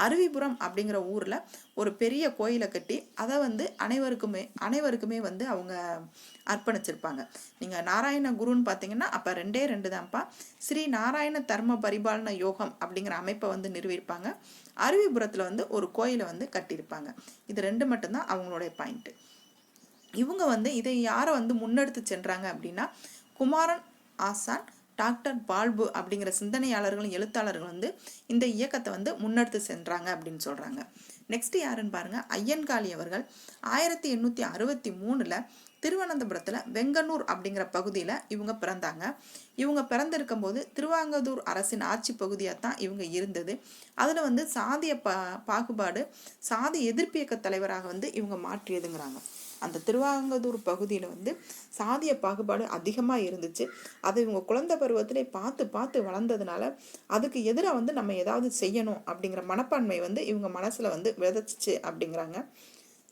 அருவிபுரம் அப்படிங்கிற ஊரில் ஒரு பெரிய கோயிலை கட்டி அதை வந்து அனைவருக்குமே வந்து அவங்க அர்ப்பணிச்சிருப்பாங்க. நீங்கள் நாராயண குருன்னு பார்த்தீங்கன்னா அப்போ 2 தான்ப்பா. ஸ்ரீ நாராயண தர்ம பரிபாலன யோகம் அப்படிங்கிற அமைப்பை வந்து நிறுவியிருப்பாங்க. அருவிபுரத்தில் வந்து ஒரு கோயிலை வந்து கட்டியிருப்பாங்க. இது 2 மட்டும்தான் அவங்களுடைய பாயிண்ட்டு. இவங்க வந்து இதை யாரை வந்து முன்னெடுத்து சென்றாங்க அப்படின்னா, குமாரன் ஆசான், டாக்டர் பால்பு அப்படிங்கிற சிந்தனையாளர்களும் எழுத்தாளர்கள் வந்து இந்த இயக்கத்தை வந்து முன்னெடுத்து சென்றாங்க அப்படின்னு சொல்றாங்க. நெக்ஸ்ட் யாருன்னு பாருங்க, ஐயன்காளி அவர்கள் 1863 திருவனந்தபுரத்துல வெங்கனூர் அப்படிங்கிற பகுதியில இவங்க பிறந்தாங்க. இவங்க பிறந்திருக்கும் போது திருவாங்கூர் அரசின் ஆட்சி பகுதியாக தான் இவங்க இருந்தது. அதுல வந்து சாதிய பாகுபாடு, சாதி எதிர்ப்பு இயக்க தலைவராக வந்து இவங்க மாற்றியதுங்கிறாங்க. அந்த திருவாங்கூர் பகுதியில் வந்து சாதிய பாகுபாடு அதிகமாக இருந்துச்சு. அதை இவங்க குழந்தை பருவத்திலே பார்த்து பார்த்து வளர்ந்ததுனால அதுக்கு எதிராக வந்து நம்ம ஏதாவது செய்யணும் அப்படிங்கிற மனப்பான்மை வந்து இவங்க மனசில் வந்து விதைச்சிச்சு அப்படிங்கிறாங்க.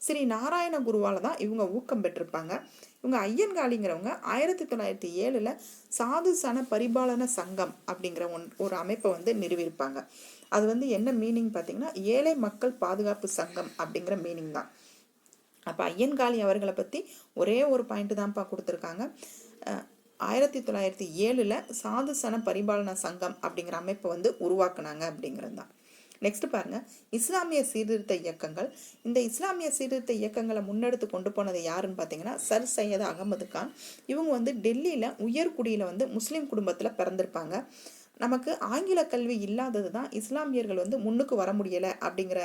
ஸ்ரீ நாராயண குருவால தான் இவங்க ஊக்கம் பெற்றிருப்பாங்க. இவங்க ஐயன்காளிங்கிறவங்க 1907 சாது சன பரிபாலன சங்கம் அப்படிங்கிற ஒரு அமைப்பை வந்து நிறுவியிருப்பாங்க. அது வந்து என்ன மீனிங் பார்த்தீங்கன்னா, ஏழை மக்கள் பாதுகாப்பு சங்கம் அப்படிங்கிற மீனிங் தான். அப்போ ஐயன்காளி அவர்களை பற்றி ஒரே ஒரு பாயிண்ட் தான்ப்பா கொடுத்துருக்காங்க. 1907 சாது சன பரிபாலன சங்கம் அப்படிங்கிற அமைப்பை வந்து உருவாக்குனாங்க அப்படிங்கிறது தான். நெக்ஸ்ட் பாருங்க, இஸ்லாமிய சீர்திருத்த இயக்கங்கள். இந்த இஸ்லாமிய சீர்திருத்த இயக்கங்களை முன்னெடுத்து கொண்டு போனது யாருன்னு பார்த்தீங்கன்னா சர் சையத் அகமது கான். இவங்க வந்து டெல்லியில் உயர்குடியில் வந்து முஸ்லீம் குடும்பத்தில் பிறந்திருப்பாங்க. நமக்கு ஆங்கில கல்வி இல்லாதது தான் இஸ்லாமியர்கள் வந்து முன்னுக்கு வர முடியலை அப்படிங்கிற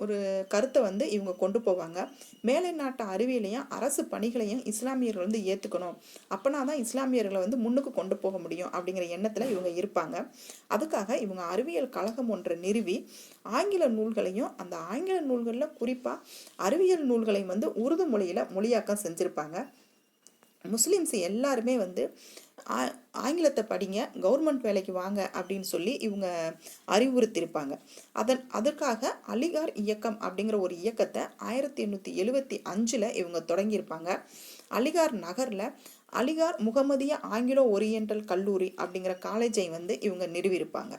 ஒரு கருத்தை வந்து இவங்க கொண்டு போவாங்க. மேலை நாட்டு அறிவியலையும் அரசு பணிகளையும் இஸ்லாமியர்கள் வந்து ஏற்றுக்கணும், அப்பனா தான் இஸ்லாமியர்களை வந்து முன்னுக்கு கொண்டு போக முடியும் அப்படிங்கிற எண்ணத்தில் இவங்க இருப்பாங்க. அதுக்காக இவங்க அறிவியல் கழகம் ஒன்றை நிறுவி ஆங்கில நூல்களையும், அந்த ஆங்கில நூல்களில் குறிப்பாக அறிவியல் நூல்களையும் வந்து உருது மொழியில் மொழியாக்கம் செஞ்சுருப்பாங்க. முஸ்லீம்ஸ் எல்லாருமே வந்து ஆங்கிலத்தை படிங்க, கவர்மெண்ட் வேலைக்கு வாங்க அப்படின்னு சொல்லி இவங்க அறிவுறுத்தியிருப்பாங்க. அதற்காக அலிகார் இயக்கம் அப்படிங்கிற ஒரு இயக்கத்தை 1875 இவங்க தொடங்கியிருப்பாங்க. அலிகார் நகரில் அலிகார் முகமதிய ஆங்கிலோ ஓரியண்டல் கல்லூரி அப்படிங்கிற காலேஜை வந்து இவங்க நிறுவியிருப்பாங்க.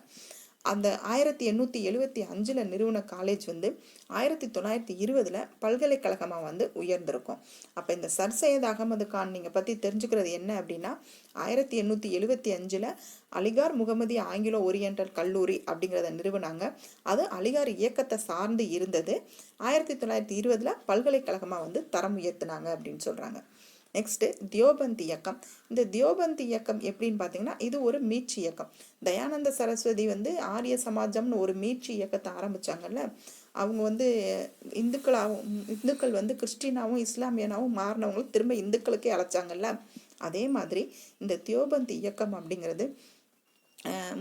அந்த 1875 நிறுவன காலேஜ் வந்து 1920 பல்கலைக்கழகமாக வந்து உயர்ந்திருக்கும். அப்போ இந்த சர் சையத் அகமது கான் நீங்கள் பற்றி தெரிஞ்சுக்கிறது என்ன அப்படின்னா, 1875 அலிகார் முகமதிய ஆங்கிலோ ஓரியண்டல் கல்லூரி அப்படிங்கிறத நிறுவனாங்க. அது அலிகார் இயக்கத்தை சார்ந்து இருந்தது. 1920 பல்கலைக்கழகமாக வந்து தரம் உயர்த்தினாங்க அப்படின்னு சொல்கிறாங்க. நெக்ஸ்ட் தியோபந்த் இயக்கம். இந்த தியோபந்த் இயக்கம் எப்படின்னு பார்த்தீங்கன்னா, இது ஒரு மீட்சி இயக்கம். தயானந்த சரஸ்வதி வந்து ஆரிய சமாஜம்னு ஒரு மீட்சி இயக்கத்தை ஆரம்பிச்சாங்கல்ல, அவங்க வந்து இந்துக்கள் வந்து கிறிஸ்டினாவும் இஸ்லாமியனாவும் மாறினவங்களும் திரும்ப இந்துக்களுக்கே அழைச்சாங்கல்ல, அதே மாதிரி இந்த தியோபந்த் இயக்கம் அப்படிங்கிறது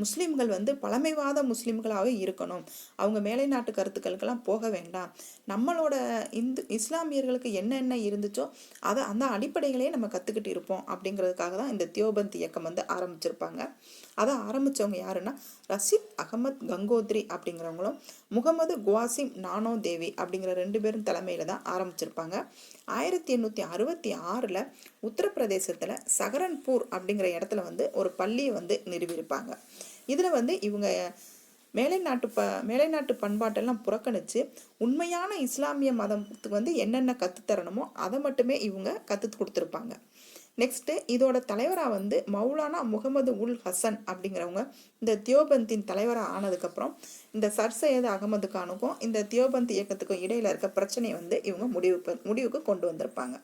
முஸ்லீம்கள் வந்து பழமைவாத முஸ்லீம்களாகவே இருக்கணும், அவங்க மேலை நாட்டு கருத்துக்களுக்கெல்லாம் போக வேண்டாம், நம்மளோட இஸ்லாமியர்களுக்கு என்னென்ன இருந்துச்சோ அதை அந்த அடிப்படைகளையே நம்ம கற்றுக்கிட்டு இருப்போம் அப்படிங்கிறதுக்காக தான் இந்த தியோபந்த் இயக்கம் வந்து ஆரம்பிச்சிருப்பாங்க. அதை ஆரம்பித்தவங்க யாருன்னா ரஷீத் அகமத் கங்கோத்ரி அப்படிங்கிறவங்களும் முகமது குவாசிம் நானோ தேவி அப்படிங்கிற 2 பேரும் தலைமையில தான் ஆரம்பிச்சிருப்பாங்க. 1866 உத்தரப்பிரதேசத்தில் சஹரன்பூர் அப்படிங்கிற இடத்துல வந்து ஒரு பள்ளியை வந்து நிறுவியிருப்பாங்க. இதில் வந்து இவங்க மேலை நாட்டு பண்பாட்டெல்லாம் புறக்கணித்து உண்மையான இஸ்லாமிய மதத்துக்கு வந்து என்னென்ன கற்றுத்தரணுமோ அதை மட்டுமே இவங்க கற்று கொடுத்துருப்பாங்க. நெக்ஸ்ட்டு இதோட தலைவராக வந்து மௌலானா முகமது உல் ஹசன் அப்படிங்கிறவங்க இந்த தியோபந்தின் தலைவராக ஆனதுக்கப்புறம் இந்த சர் சையத் அகமது கானுக்கும் இந்த தியோபந்த் இயக்கத்துக்கும் இடையில இருக்க பிரச்சனையை வந்து இவங்க முடிவுக்கு கொண்டு வந்திருப்பாங்க.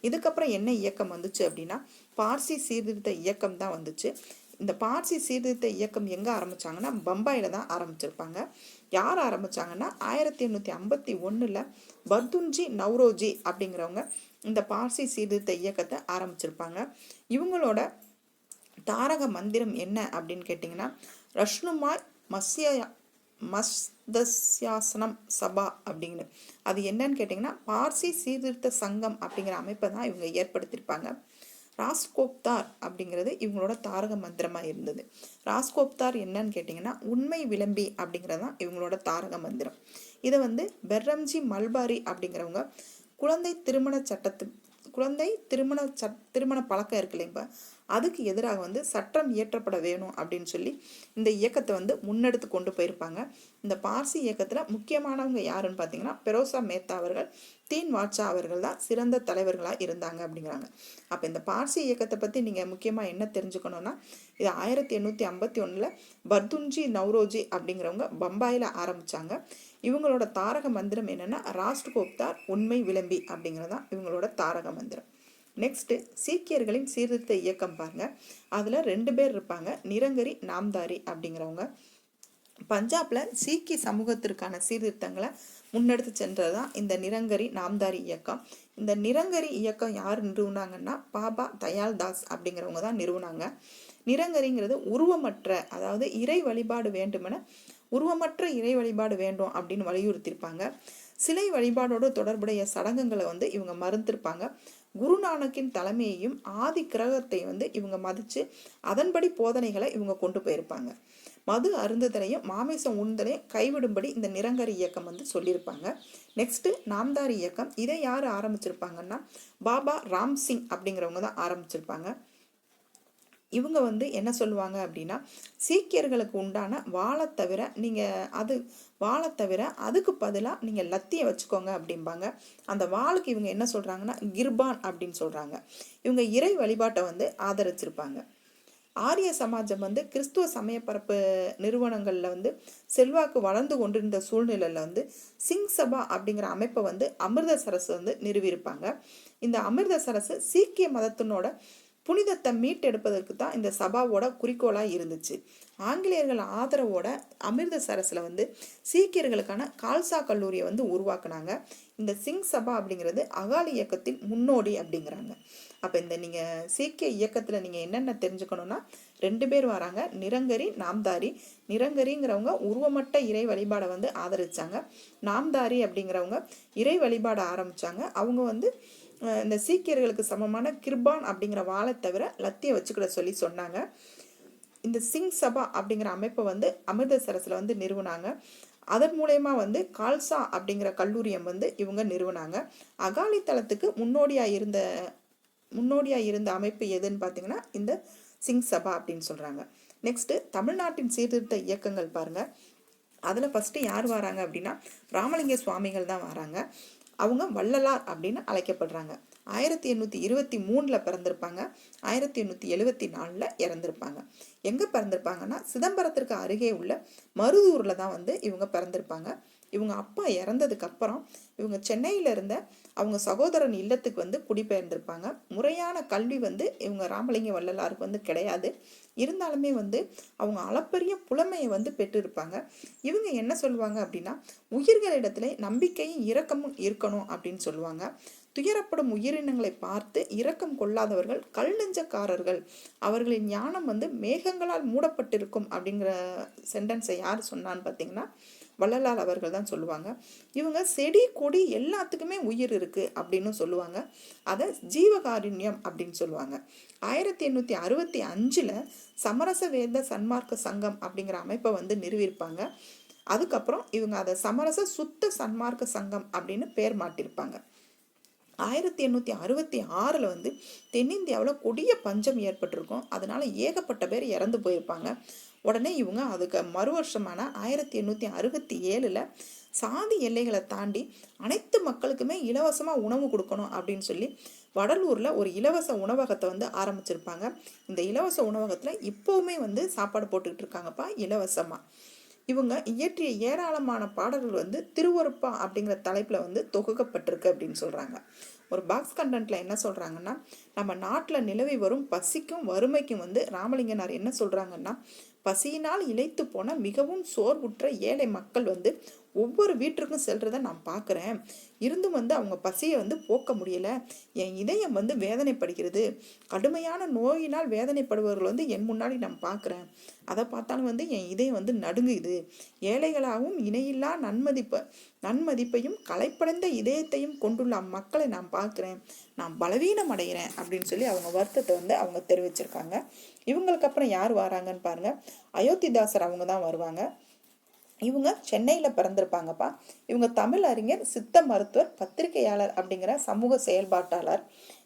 இதுக்கப்புறம் என்ன இயக்கம் வந்துச்சு அப்படின்னா பார்சி சீர்திருத்த இயக்கம் தான் வந்துச்சு. இந்த பார்சி சீர்திருத்த இயக்கம் எங்கே ஆரம்பிச்சாங்கன்னா பம்பாயில் தான் ஆரம்பிச்சிருப்பாங்க. யார் ஆரம்பிச்சாங்கன்னா 1851 பர்துன்ஜி நவ்ரோஜி அப்படிங்கிறவங்க இந்த பார்சி சீர்திருத்த இயக்கத்தை ஆரம்பிச்சிருப்பாங்க. இவங்களோட தாரக மந்திரம் என்ன அப்படின்னு கேட்டிங்கன்னா ரஷ்ணுமாய் மஸ்தஸ்யாசனம் சபா அப்படிங்கிற அது என்னன்னு கேட்டிங்கன்னா பார்சி சீர்திருத்த சங்கம் அப்படிங்கிற அமைப்பை தான் இவங்க ஏற்படுத்தியிருப்பாங்க. ராஸ்கோப்தார் அப்படிங்கிறது இவங்களோட தாரக மந்திரமாக இருந்தது. ராஸ்கோப்தார் என்னன்னு கேட்டிங்கன்னா உண்மை விளம்பி அப்படிங்கிறது தான் இவங்களோட தாரக மந்திரம். இதை வந்து பெர்ரம்ஜி மல்பாரி அப்படிங்கிறவங்க குழந்தை திருமண பழக்கம் இருக்கு இல்லைங்களா, அதுக்கு எதிராக வந்து சட்டம் இயற்றப்பட வேணும் அப்படின்னு சொல்லி இந்த இயக்கத்தை வந்து முன்னெடுத்து கொண்டு போயிருப்பாங்க. இந்த பார்சி இயக்கத்தில் முக்கியமானவங்க யாருன்னு பார்த்தீங்கன்னா பெரோசா மேத்தா அவர்கள், தீன் வாட்சா அவர்கள் தான் சிறந்த தலைவர்களாக இருந்தாங்க அப்படிங்கிறாங்க. அப்போ இந்த பார்சி இயக்கத்தை பற்றி நீங்கள் முக்கியமாக என்ன தெரிஞ்சுக்கணுன்னா, இது 1851 பர்துன்ஜி நவ்ரோஜி அப்படிங்கிறவங்க பம்பாயில் ஆரம்பித்தாங்க. இவங்களோட தாரக மந்திரம் என்னென்னா ராஸ்ட்கோப்தார் உண்மை விளம்பி அப்படிங்கிறதான் இவங்களோட தாரக மந்திரம். நெக்ஸ்ட்டு சீக்கியர்களின் சீர்திருத்த இயக்கம் பாருங்க. அதில் 2 பேர் இருப்பாங்க, நிரங்கரி நாம்தாரி அப்படிங்கிறவங்க. பஞ்சாப்ல சீக்கிய சமூகத்திற்கான சீர்திருத்தங்களை முன்னெடுத்து சென்றது தான் இந்த நிரங்கரி நாம்தாரி இயக்கம். இந்த நிரங்கரி இயக்கம் யார் நிறுவனாங்கன்னா பாபா தயாள் தாஸ் அப்படிங்கிறவங்க தான் நிறுவனாங்க. நிரங்கரிங்கிறது உருவமற்ற, அதாவது இறை வழிபாடு வேண்டுமென உருவமற்ற இறை வழிபாடு வேண்டும் அப்படின்னு வலியுறுத்தியிருப்பாங்க. சிலை வழிபாடோடு தொடர்புடைய சடங்குகளை வந்து இவங்க மறுத்திருப்பாங்க. குருநானக்கின் தலைமையையும் ஆதி கிரகத்தையும் வந்து இவங்க மதித்து அதன்படி போதனைகளை இவங்க கொண்டு போயிருப்பாங்க. மது அருந்துதலையும் மாமிசம் உண்தலையும் கைவிடும்படி இந்த நிரங்கரி இயக்கம் வந்து சொல்லியிருப்பாங்க. நெக்ஸ்ட்டு நாம்தாரி இயக்கம், இதை யார் ஆரம்பிச்சிருப்பாங்கன்னா பாபா ராம் சிங் அப்படிங்கிறவங்க தான் ஆரம்பிச்சிருப்பாங்க. இவங்க வந்து என்ன சொல்லுவாங்க அப்படின்னா, சீக்கியர்களுக்கு உண்டான வாழை தவிர அதுக்கு பதிலாக நீங்கள் லத்தியை வச்சுக்கோங்க அப்படிம்பாங்க. அந்த வாளுக்கு இவங்க என்ன சொல்கிறாங்கன்னா கிர்பான் அப்படின்னு சொல்கிறாங்க. இவங்க இறை வழிபாட்டை வந்து ஆதரிச்சிருப்பாங்க. ஆரிய சமாஜம் வந்து கிறிஸ்துவ சமய பரப்பு நிறுவனங்களில் வந்து செல்வாக்கு வளர்ந்து கொண்டிருந்த சூழ்நிலையில் வந்து சிங் சபா அப்படிங்கிற அமைப்பை வந்து அமிர்தசரஸ் வந்து நிறுவியிருப்பாங்க. இந்த அமிர்தசரஸ் சீக்கிய மதத்தினோட புனிதத்தை மீட்டெடுப்பதற்கு தான் இந்த சபாவோட குறிக்கோளாக இருந்துச்சு. ஆங்கிலேயர்கள் ஆதரவோட அமிர்தசரஸில் வந்து சீக்கியர்களுக்கான கால்சா கல்லூரியை வந்து உருவாக்குனாங்க. இந்த சிங் சபா அப்படிங்கிறது அகாலி இயக்கத்தின் முன்னோடி அப்படிங்கிறாங்க. அப்போ இந்த நீங்கள் சீக்கிய இயக்கத்தில் நீங்கள் என்னென்ன தெரிஞ்சுக்கணுன்னா 2 பேர் வராங்க, நிரங்கரி நாம்தாரி. நிரங்கரிங்கிறவங்க உருவமற்ற இறை வழிபாடை வந்து ஆதரிச்சாங்க. நாம்தாரி அப்படிங்கிறவங்க இறை வழிபாடை ஆரம்பித்தாங்க. அவங்க வந்து இந்த சீக்கியர்களுக்கு சமமான கிர்பான் அப்படிங்கிற வாழை தவிர லத்தியை வச்சுக்கிட சொல்லி சொன்னாங்க. இந்த சிங் சபா அப்படிங்கிற அமைப்பை வந்து அமிர்தசரஸில் வந்து நிறுவனாங்க. அதன் மூலயமா வந்து கால்சா அப்படிங்கிற கல்லூரியம் வந்து இவங்க நிறுவனாங்க. அகாலி தளத்துக்கு முன்னோடியாக இருந்த அமைப்பு எதுன்னு பார்த்தீங்கன்னா இந்த சிங் சபா அப்படின்னு சொல்கிறாங்க. நெக்ஸ்ட்டு தமிழ்நாட்டின் சீர்திருத்த இயக்கங்கள் பாருங்கள். அதில் ஃபஸ்ட்டு யார் வராங்க அப்படின்னா ராமலிங்க சுவாமிகள் தான் வராங்க. அவங்க வள்ளலார் அப்படின்னு அழைக்கப்படுறாங்க. 1823 பிறந்திருப்பாங்க. 1874 இறந்திருப்பாங்க. எங்கே பிறந்திருப்பாங்கன்னா சிதம்பரத்திற்கு அருகே உள்ள மருதூரில் தான் வந்து இவங்க பிறந்திருப்பாங்க. இவங்க அப்பா இறந்ததுக்கு அப்புறம் இவங்க சென்னையில் இருந்த அவங்க சகோதரன் இல்லத்துக்கு வந்து குடிபெயர்ந்திருப்பாங்க. முறையான கல்வி வந்து இவங்க ராமலிங்க வள்ளலாருக்கு வந்து கிடையாது. இருந்தாலுமே வந்து அவங்க அளப்பரிய புலமையை வந்து பெற்றிருப்பாங்க. இவங்க என்ன சொல்லுவாங்க அப்படின்னா உயிர்களிடத்துல நம்பிக்கையும் இரக்கமும் இருக்கணும் அப்படின்னு சொல்லுவாங்க. துயரப்படும் உயிரினங்களை பார்த்து இரக்கம் கொள்ளாதவர்கள் கல் நெஞ்சக்காரர்கள், அவர்களின் ஞானம் வந்து மேகங்களால் மூடப்பட்டிருக்கும் அப்படிங்கிற சென்டென்ஸை யார் சொன்னான்னு பார்த்தீங்கன்னா வள்ளலார் அவர்கள் தான் சொல்லுவாங்க. இவங்க செடி கொடி எல்லாத்துக்குமே உயிர் இருக்கு அப்படின்னு சொல்லுவாங்க. அதை ஜீவகாருண்யம் அப்படின்னு சொல்லுவாங்க. 1865 சமரச வேத சன்மார்க்க சங்கம் அப்படிங்கிற அமைப்பை வந்து நிறுவியிருப்பாங்க. அதுக்கப்புறம் இவங்க அதை சமரச சுத்த சன்மார்க்க சங்கம் அப்படின்னு பேர் மாட்டியிருப்பாங்க. 1866 வந்து தென்னிந்தியாவில் கொடிய பஞ்சம் ஏற்பட்டிருக்கும். அதனால ஏகப்பட்ட பேர் இறந்து போயிருப்பாங்க. உடனே இவங்க அதுக்கு மறு வருஷமான 1867 சாதி எல்லைகளை தாண்டி அனைத்து மக்களுக்குமே இலவசமாக உணவு கொடுக்கணும் அப்படின்னு சொல்லி வடலூரில் ஒரு இலவச உணவகத்தை வந்து ஆரம்பிச்சிருப்பாங்க. இந்த இலவச உணவகத்தில் இப்போவுமே வந்து சாப்பாடு போட்டுக்கிட்டு இருக்காங்கப்பா இலவசமாக. இவங்க இயற்றிய ஏராளமான பாடல்கள் வந்து திருவருப்பா அப்படிங்கிற தலைப்பில் வந்து தொகுக்கப்பட்டிருக்கு அப்படின்னு சொல்கிறாங்க. ஒரு பாக்ஸ் கண்டென்ட்டில் என்ன சொல்கிறாங்கன்னா நம்ம நாட்டில் நிலவி வரும் பசிக்கும் வறுமைக்கும் வந்து ராமலிங்கனார் என்ன சொல்கிறாங்கன்னா பசியினால் இளைத்து போன மிகவும் சோர்வுற்ற ஏழை மக்கள் வந்து ஒவ்வொரு வீட்டிற்கும் செல்றதை நான் பார்க்குறேன். இருந்தும் வந்து அவங்க பசியை வந்து போக்க முடியலை. என் இதயம் வந்து வேதனைப்படுகிறது. கடுமையான நோயினால் வேதனைப்படுபவர்கள் வந்து என் முன்னாடி நான் பார்க்குறேன். அதை பார்த்தாலும் வந்து என் இதயம் வந்து நடுங்குது. ஏழைகளாகவும் இணையில்லா நன்மதிப்பையும் களைப்படைந்த இதயத்தையும் கொண்டுள்ள மக்களை நான் பார்க்குறேன். நான் பலவீனம் அடைகிறேன் அப்படின்னு சொல்லி அவங்க வருத்தத்தை வந்து அவங்க தெரிவிச்சிருக்காங்க. இவங்களுக்கு அப்புறம் யார் வராங்கன்னு பாருங்க. அயோத்திதாசர் அவங்க தான் வருவாங்க. இவங்க சென்னையில் பிறந்திருப்பாங்கப்பா. இவங்க தமிழ் அறிஞர், சித்த மருத்துவர், பத்திரிகையாளர் அப்படிங்கிற சமூக செயல்பாட்டாளர்.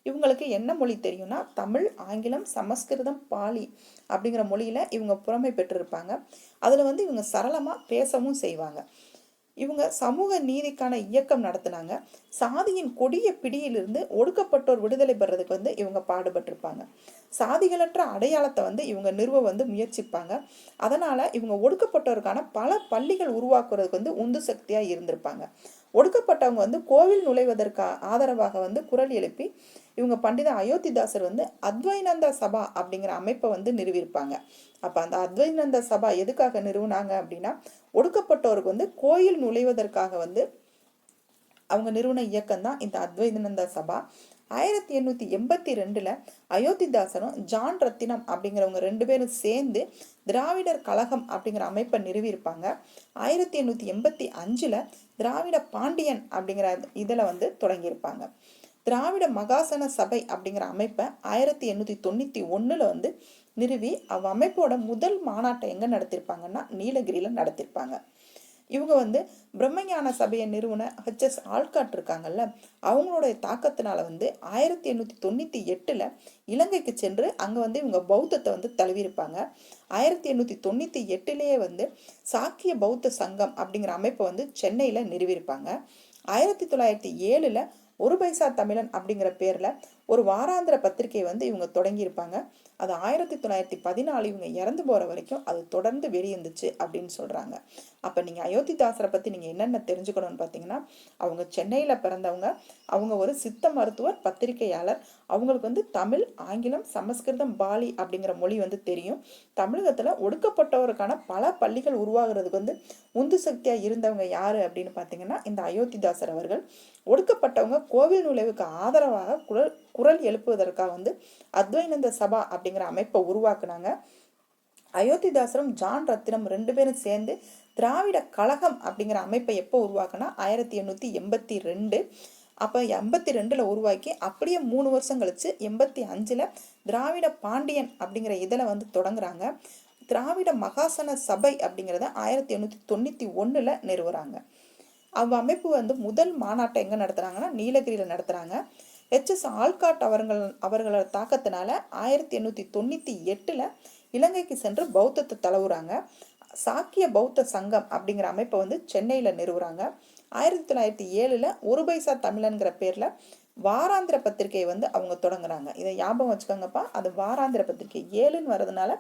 இவங்களுக்கு என்ன மொழி தெரியும்னா தமிழ், ஆங்கிலம், சமஸ்கிருதம், பாலி அப்படிங்கிற மொழியில் இவங்க புலமை பெற்றிருப்பாங்க. அதில் வந்து இவங்க சரளமாக பேசவும் செய்வாங்க. இவங்க சமூக நீதிக்கான இயக்கம் நடத்தினாங்க. சாதியின் கொடிய பிடியிலிருந்து ஒடுக்கப்பட்டோர் விடுதலை பெறதுக்கு வந்து இவங்க பாடுபட்டிருப்பாங்க. சாதிகளற்ற அடையாளத்தை வந்து இவங்க நிறுவ வந்து முயற்சிப்பாங்க. அதனால இவங்க ஒடுக்கப்பட்டோருக்கான பல பள்ளிகள் உருவாக்குறதுக்கு வந்து உந்து சக்தியாக இருந்திருப்பாங்க. ஒடுக்கப்பட்டவங்க வந்து கோவில் நுழைவதற்கு ஆதரவாக வந்து குரல் எழுப்பி இவங்க பண்டித அயோத்திதாசர் வந்து அத்வைனந்த சபா அப்படிங்கிற அமைப்பை வந்து நிறுவியிருப்பாங்க. அப்போ அந்த அத்வைனந்த சபா எதுக்காக நிறுவனாங்க அப்படின்னா, ஒடுக்கப்பட்டோருக்கு வந்து கோயில் நுழைவதற்காக வந்து அவங்க நிறுவன இயக்கம் தான் இந்த அத்வைதனந்த சபா. 1882 அயோத்திதாசனும் ஜான் ரத்தினம் அப்படிங்கிறவங்க 2 பேரும் சேர்ந்து திராவிடர் கழகம் அப்படிங்கிற அமைப்பை நிறுவியிருப்பாங்க. 1885 திராவிட பாண்டியன் அப்படிங்கிற இதில் வந்து தொடங்கியிருப்பாங்க. திராவிட மகாசன சபை அப்படிங்கிற அமைப்பை 1891 வந்து நிறுவி அமைப்போட முதல் மாநாட்டை எங்க நடத்திருப்பாங்கன்னா நீலகிரியில நடத்திருப்பாங்க. இவங்க வந்து பிரம்மஞான சபையை நிறுவன ஹெச்எஸ் ஆல்காட் இருக்காங்கல்ல, அவங்களுடைய தாக்கத்தினால வந்து 1898 இலங்கைக்கு சென்று அங்க வந்து இவங்க பௌத்தத்தை வந்து தழுவியிருப்பாங்க. 1898 வந்து சாக்கிய பௌத்த சங்கம் அப்படிங்கிற அமைப்பை வந்து சென்னையில நிறுவியிருப்பாங்க. 1907 ஒரு பைசா தமிழன் அப்படிங்கிற பேர்ல ஒரு வாராந்திர பத்திரிகை வந்து இவங்க தொடங்கியிருப்பாங்க. அது 1914 இவங்க இறந்து போற வரைக்கும் அது தொடர்ந்து வெளியிருந்துச்சு அப்படின்னு சொல்றாங்க. அப்ப நீங்க அயோத்திதாசரை பத்தி நீங்க என்னென்ன தெரிஞ்சுக்கணும்னு பாத்தீங்கன்னா, அவங்க சென்னையில பிறந்தவங்க, அவங்க ஒரு சித்த மருத்துவர், பத்திரிகையாளர். அவங்களுக்கு வந்து தமிழ், ஆங்கிலம், சமஸ்கிருதம், பாலி அப்படிங்கிற மொழி வந்து தெரியும். தமிழகத்துல ஒடுக்கப்பட்டவருக்கான பல பள்ளிகள் உருவாகிறதுக்கு வந்து உந்து சக்தியா இருந்தவங்க யாரு அப்படின்னு பாத்தீங்கன்னா இந்த அயோத்திதாசர் அவர்கள். ஒடுக்கப்பட்டவங்க கோவில் நுழைவுக்கு ஆதரவாக குரல் எழுப்புவதற்காக வந்து அத்வைனந்த சபா அப்படிங்கிற அமைப்பை உருவாக்குனாங்க. அயோத்திதாசரும் ஜான் ரத்தினம் 2 பேரும் சேர்ந்து திராவிட கழகம் அப்படிங்கிற அமைப்பை எப்போ உருவாக்குனா 1882. அப்போ 82 உருவாக்கி அப்படியே 3 வருஷம் கழிச்சு 85 திராவிட பாண்டியன் அப்படிங்கிற இதில் வந்து தொடங்குறாங்க. திராவிட மகாசன சபை அப்படிங்கிறத 1891 நிறுவுறாங்க. அமைப்பு வந்து முதல் மாநாட்டை எங்க நடத்துறாங்கன்னா நீலகிரியில நடத்துறாங்க. ஹெச்எஸ் ஆல்காட் அவர்களோட தாக்கத்தினால 1898 இலங்கைக்கு சென்று பௌத்தத்தை தழுவுறாங்க. சாக்கிய பௌத்த சங்கம் அப்படிங்கிற அமைப்பை வந்து சென்னையில நிறுவுறாங்க. 1907 ஒரு பைசா தமிழன்கிற பேர்ல வாராந்திர பத்திரிகையை வந்து அவங்க தொடங்குறாங்க. இதை ஞாபகம் வச்சுக்கோங்கப்பா, அது வாராந்திர பத்திரிகை 7ன்னு வர்றதுனால,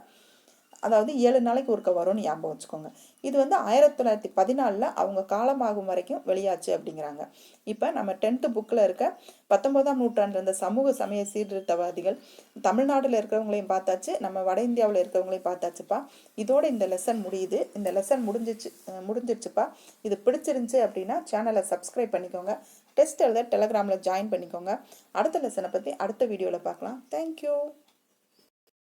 அதாவது 7 நாளைக்கு ஒருக்க வரும்னு ஞாபகம் வச்சுக்கோங்க. இது வந்து 1914 அவங்க காலமாகும் வரைக்கும் வெளியாச்சு அப்படிங்கிறாங்க. இப்போ நம்ம 10th புக்கில் இருக்க 19ஆம் நூற்றாண்டில் இருந்த சமூக சமய சீர்திருத்தவாதிகள் தமிழ்நாட்டில் இருக்கிறவங்களையும் பார்த்தாச்சு, நம்ம வட இந்தியாவில் இருக்கிறவங்களையும் பார்த்தாச்சுப்பா. இதோட இந்த லெசன் முடியுது. இந்த லெசன் முடிஞ்சிருச்சுப்பா. இது பிடிச்சிருந்துச்சு அப்படின்னா சேனலை சப்ஸ்கிரைப் பண்ணிக்கோங்க. டெஸ்ட் எழுத டெலகிராமில் ஜாயின் பண்ணிக்கோங்க. அடுத்த லெசனை பற்றி அடுத்த வீடியோவில் பார்க்கலாம். தேங்க்யூ.